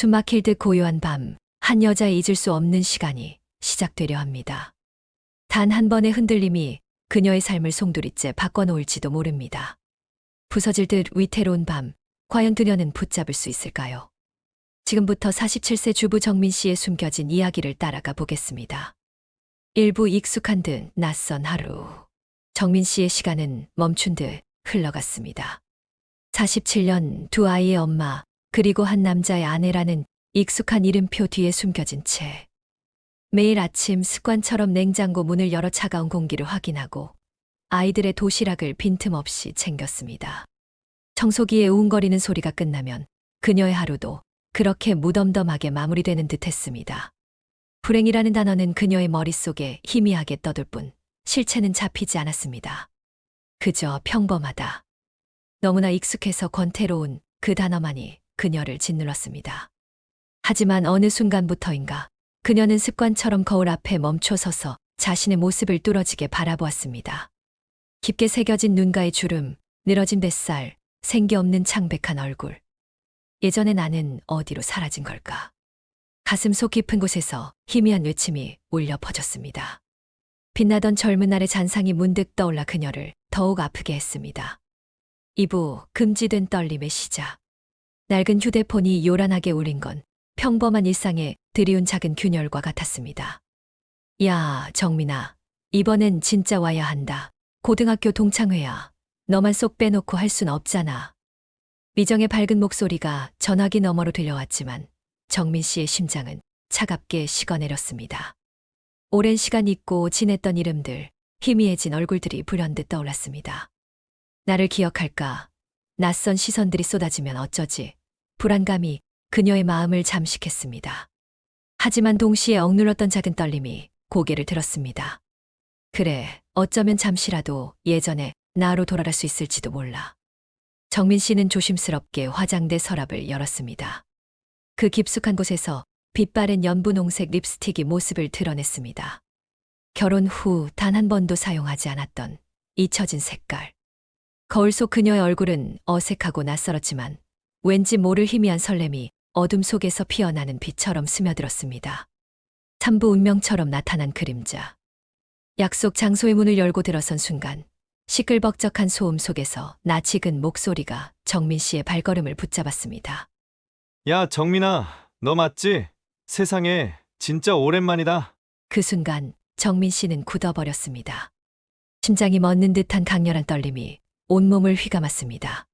숨막힐 듯 고요한 밤, 한 여자의 잊을 수 없는 시간이 시작되려 합니다. 단 한 번의 흔들림이 그녀의 삶을 송두리째 바꿔놓을지도 모릅니다. 부서질 듯 위태로운 밤, 과연 그녀는 붙잡을 수 있을까요? 지금부터 47세 주부 정민 씨의 숨겨진 이야기를 따라가 보겠습니다. 일부 익숙한 듯 낯선 하루. 정민 씨의 시간은 멈춘 듯 흘러갔습니다. 47년 두 아이의 엄마, 그리고 한 남자의 아내라는 익숙한 이름표 뒤에 숨겨진 채. 매일 아침 습관처럼 냉장고 문을 열어 차가운 공기를 확인하고 아이들의 도시락을 빈틈없이 챙겼습니다. 청소기의 우웅거리는 소리가 끝나면 그녀의 하루도 그렇게 무덤덤하게 마무리되는 듯 했습니다. 불행이라는 단어는 그녀의 머릿속에 희미하게 떠돌 뿐 실체는 잡히지 않았습니다. 그저 평범하다. 너무나 익숙해서 권태로운 그 단어만이 그녀를 짓눌렀습니다. 하지만 어느 순간부터인가 그녀는 습관처럼 거울 앞에 멈춰서서 자신의 모습을 뚫어지게 바라보았습니다. 깊게 새겨진 눈가의 주름, 늘어진 뱃살, 생기 없는 창백한 얼굴. 예전의 나는 어디로 사라진 걸까? 가슴 속 깊은 곳에서 희미한 외침이 울려 퍼졌습니다. 빛나던 젊은 날의 잔상이 문득 떠올라 그녀를 더욱 아프게 했습니다. 2부 금지된 떨림의 시작. 낡은 휴대폰이 요란하게 울린 건 평범한 일상에 드리운 작은 균열과 같았습니다. 야, 정민아. 이번엔 진짜 와야 한다. 고등학교 동창회야. 너만 쏙 빼놓고 할 순 없잖아. 미정의 밝은 목소리가 전화기 너머로 들려왔지만 정민 씨의 심장은 차갑게 식어내렸습니다. 오랜 시간 잊고 지냈던 이름들, 희미해진 얼굴들이 불현듯 떠올랐습니다. 나를 기억할까? 낯선 시선들이 쏟아지면 어쩌지? 불안감이 그녀의 마음을 잠식했습니다. 하지만 동시에 억눌렀던 작은 떨림이 고개를 들었습니다. 그래, 어쩌면 잠시라도 예전에 나로 돌아갈 수 있을지도 몰라. 정민 씨는 조심스럽게 화장대 서랍을 열었습니다. 그 깊숙한 곳에서 빛바랜 연분홍색 립스틱이 모습을 드러냈습니다. 결혼 후 단 한 번도 사용하지 않았던 잊혀진 색깔. 거울 속 그녀의 얼굴은 어색하고 낯설었지만 왠지 모를 희미한 설렘이 어둠 속에서 피어나는 빛처럼 스며들었습니다. 삼부 운명처럼 나타난 그림자. 약속 장소의 문을 열고 들어선 순간 시끌벅적한 소음 속에서 낯익은 목소리가 정민 씨의 발걸음을 붙잡았습니다. 야, 정민아, 너 맞지? 세상에 진짜 오랜만이다. 그 순간 정민 씨는 굳어버렸습니다. 심장이 멎는 듯한 강렬한 떨림이 온몸을 휘감았습니다.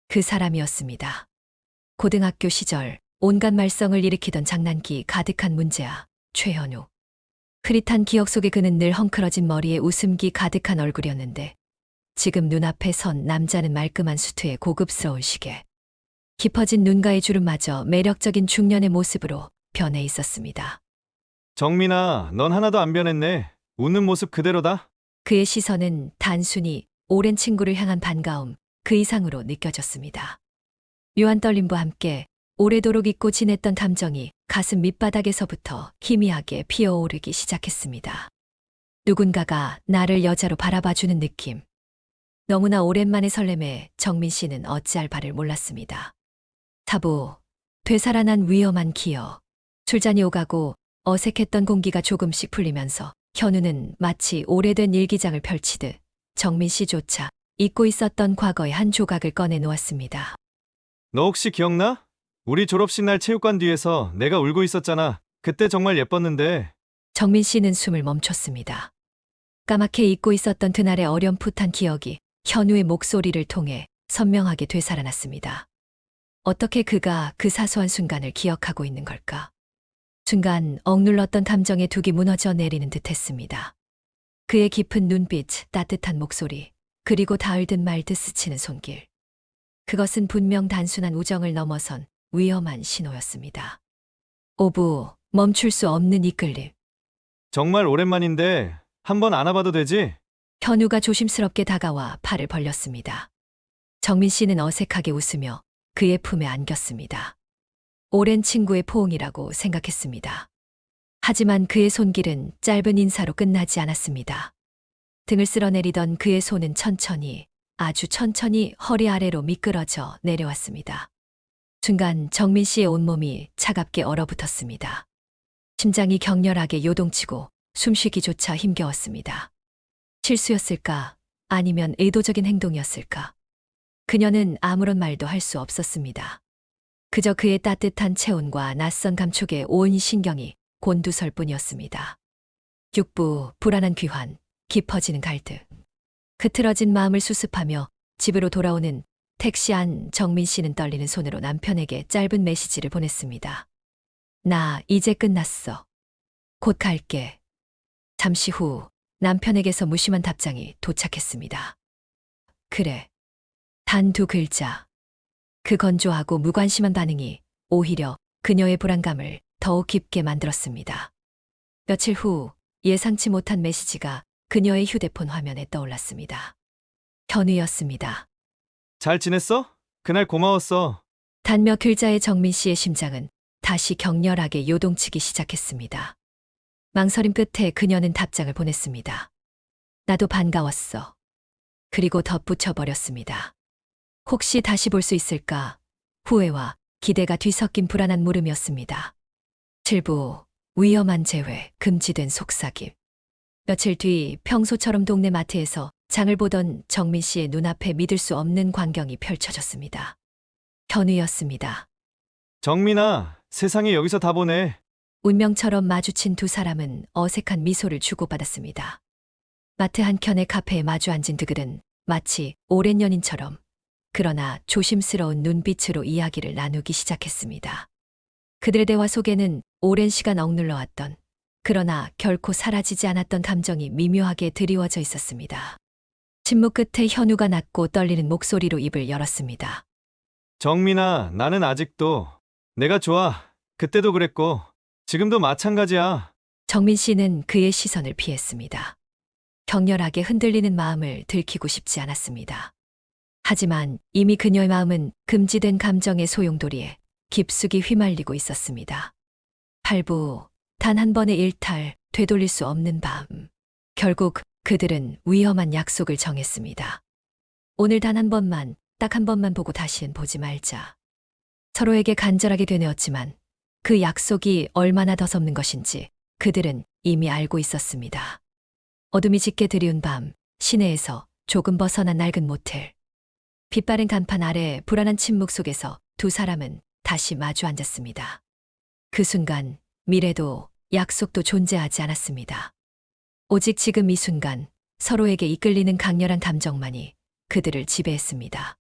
그 사람이었습니다. 고등학교 시절 온갖 말썽을 일으키던 장난기 가득한 문제아, 최현우. 흐릿한 기억 속에 그는 늘 헝클어진 머리에 웃음기 가득한 얼굴이었는데 지금 눈앞에 선 남자는 말끔한 수트에 고급스러운 시계. 깊어진 눈가의 주름마저 매력적인 중년의 모습으로 변해 있었습니다. 정민아, 넌 하나도 안 변했네. 웃는 모습 그대로다. 그의 시선은 단순히 오랜 친구를 향한 반가움 그 이상으로 느껴졌습니다. 묘한 떨림과 함께 오래도록 잊고 지냈던 감정이 가슴 밑바닥에서부터 희미하게 피어오르기 시작했습니다. 누군가가 나를 여자로 바라봐주는 느낌. 너무나 오랜만의 설렘에 정민 씨는 어찌할 바를 몰랐습니다. 사부, 되살아난 위험한 기억. 술잔이 오가고 어색했던 공기가 조금씩 풀리면서 현우는 마치 오래된 일기장을 펼치듯 정민 씨조차 잊고 있었던 과거의 한 조각을 꺼내 놓았습니다. 너 혹시 기억나? 우리 졸업식 날 체육관 뒤에서 내가 울고 있었잖아. 그때 정말 예뻤는데. 정민 씨는 숨을 멈췄습니다. 까맣게 잊고 있었던 그날의 어렴풋한 기억이 현우의 목소리를 통해 선명하게 되살아났습니다. 어떻게 그가 그 사소한 순간을 기억하고 있는 걸까? 순간 억눌렀던 감정의 둑이 무너져 내리는 듯했습니다. 그의 깊은 눈빛, 따뜻한 목소리, 그리고 닿을 듯 말 듯 스치는 손길. 그것은 분명 단순한 우정을 넘어선 위험한 신호였습니다. 오부, 멈출 수 없는 이끌림. 정말 오랜만인데 한번 안아봐도 되지? 현우가 조심스럽게 다가와 팔을 벌렸습니다. 정민 씨는 어색하게 웃으며 그의 품에 안겼습니다. 오랜 친구의 포옹이라고 생각했습니다. 하지만 그의 손길은 짧은 인사로 끝나지 않았습니다. 등을 쓸어내리던 그의 손은 천천히, 아주 천천히 허리 아래로 미끄러져 내려왔습니다. 순간 정민 씨의 온몸이 차갑게 얼어붙었습니다. 심장이 격렬하게 요동치고 숨쉬기조차 힘겨웠습니다. 실수였을까? 아니면 의도적인 행동이었을까? 그녀는 아무런 말도 할 수 없었습니다. 그저 그의 따뜻한 체온과 낯선 감촉에 온 신경이 곤두설 뿐이었습니다. 육부, 불안한 귀환, 깊어지는 갈등. 흐트러진 마음을 수습하며 집으로 돌아오는 택시 안 정민 씨는 떨리는 손으로 남편에게 짧은 메시지를 보냈습니다. 나 이제 끝났어. 곧 갈게. 잠시 후 남편에게서 무심한 답장이 도착했습니다. 그래. 단 두 글자. 그 건조하고 무관심한 반응이 오히려 그녀의 불안감을 더욱 깊게 만들었습니다. 며칠 후 예상치 못한 메시지가 그녀의 휴대폰 화면에 떠올랐습니다. 현우였습니다. 잘 지냈어? 그날 고마웠어. 단 몇 글자의 정민 씨의 심장은 다시 격렬하게 요동치기 시작했습니다. 망설임 끝에 그녀는 답장을 보냈습니다. 나도 반가웠어. 그리고 덧붙여버렸습니다. 혹시 다시 볼 수 있을까? 후회와 기대가 뒤섞인 불안한 물음이었습니다. 7부 위험한 재회, 금지된 속삭임. 며칠 뒤 평소처럼 동네 마트에서 장을 보던 정민 씨의 눈앞에 믿을 수 없는 광경이 펼쳐졌습니다. 현우였습니다. 정민아, 세상에 여기서 다 보네. 운명처럼 마주친 두 사람은 어색한 미소를 주고받았습니다. 마트 한켠의 카페에 마주 앉은 그들은 마치 오랜 연인처럼 그러나 조심스러운 눈빛으로 이야기를 나누기 시작했습니다. 그들의 대화 속에는 오랜 시간 억눌러왔던 그러나 결코 사라지지 않았던 감정이 미묘하게 드리워져 있었습니다. 침묵 끝에 현우가 낮고 떨리는 목소리로 입을 열었습니다. 정민아, 나는 아직도 내가 좋아. 그때도 그랬고 지금도 마찬가지야. 정민 씨는 그의 시선을 피했습니다. 격렬하게 흔들리는 마음을 들키고 싶지 않았습니다. 하지만 이미 그녀의 마음은 금지된 감정의 소용돌이에 깊숙이 휘말리고 있었습니다. 8부 단 한 번의 일탈, 되돌릴 수 없는 밤. 결국 그들은 위험한 약속을 정했습니다. 오늘 단 한 번만, 딱 한 번만 보고 다시는 보지 말자. 서로에게 간절하게 되뇌었지만 그 약속이 얼마나 더섭는 것인지 그들은 이미 알고 있었습니다. 어둠이 짙게 드리운 밤, 시내에서 조금 벗어난 낡은 모텔. 빛바랜 간판 아래 불안한 침묵 속에서 두 사람은 다시 마주 앉았습니다. 그 순간 미래도 약속도 존재하지 않았습니다. 오직 지금 이 순간 서로에게 이끌리는 강렬한 감정만이 그들을 지배했습니다.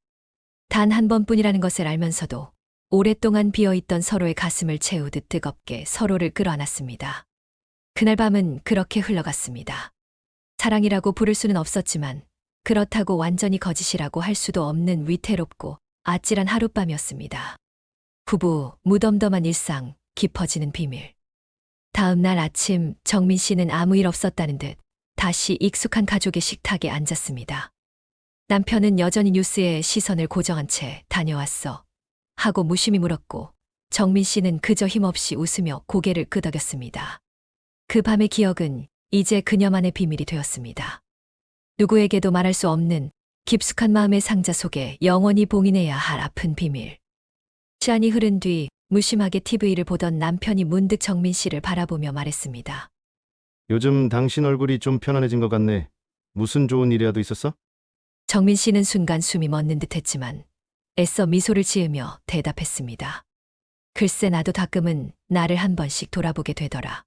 단 한 번뿐이라는 것을 알면서도 오랫동안 비어있던 서로의 가슴을 채우듯 뜨겁게 서로를 끌어안았습니다. 그날 밤은 그렇게 흘러갔습니다. 사랑이라고 부를 수는 없었지만 그렇다고 완전히 거짓이라고 할 수도 없는 위태롭고 아찔한 하룻밤이었습니다. 부부, 무덤덤한 일상, 깊어지는 비밀. 다음 날 아침 정민 씨는 아무 일 없었다는 듯 다시 익숙한 가족의 식탁에 앉았습니다. 남편은 여전히 뉴스에 시선을 고정한 채 다녀왔어 하고 무심히 물었고 정민 씨는 그저 힘없이 웃으며 고개를 끄덕였습니다. 그 밤의 기억은 이제 그녀만의 비밀이 되었습니다. 누구에게도 말할 수 없는 깊숙한 마음의 상자 속에 영원히 봉인해야 할 아픈 비밀. 시간이 흐른 뒤 무심하게 TV를 보던 남편이 문득 정민 씨를 바라보며 말했습니다. 요즘 당신 얼굴이 좀 편안해진 것 같네. 무슨 좋은 일이라도 있었어? 정민 씨는 순간 숨이 멎는 듯 했지만 애써 미소를 지으며 대답했습니다. 글쎄 나도 가끔은 나를 한 번씩 돌아보게 되더라.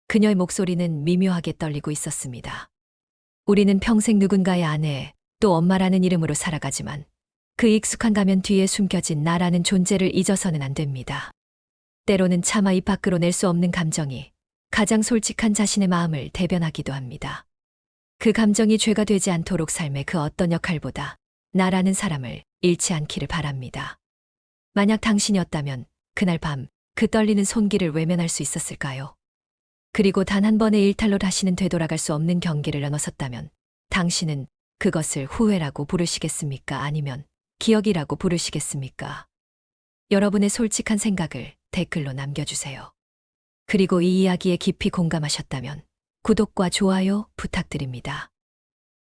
그녀의 목소리는 미묘하게 떨리고 있었습니다. 우리는 평생 누군가의 아내, 또 엄마라는 이름으로 살아가지만 그 익숙한 가면 뒤에 숨겨진 나라는 존재를 잊어서는 안 됩니다. 때로는 차마 입 밖으로 낼 수 없는 감정이 가장 솔직한 자신의 마음을 대변하기도 합니다. 그 감정이 죄가 되지 않도록 삶의 그 어떤 역할보다 나라는 사람을 잃지 않기를 바랍니다. 만약 당신이었다면 그날 밤 그 떨리는 손길을 외면할 수 있었을까요? 그리고 단 한 번의 일탈로 다시는 되돌아갈 수 없는 경계를 넘어섰다면 당신은 그것을 후회라고 부르시겠습니까? 아니면 기억이라고 부르시겠습니까? 여러분의 솔직한 생각을 댓글로 남겨주세요. 그리고 이 이야기에 깊이 공감하셨다면 구독과 좋아요 부탁드립니다.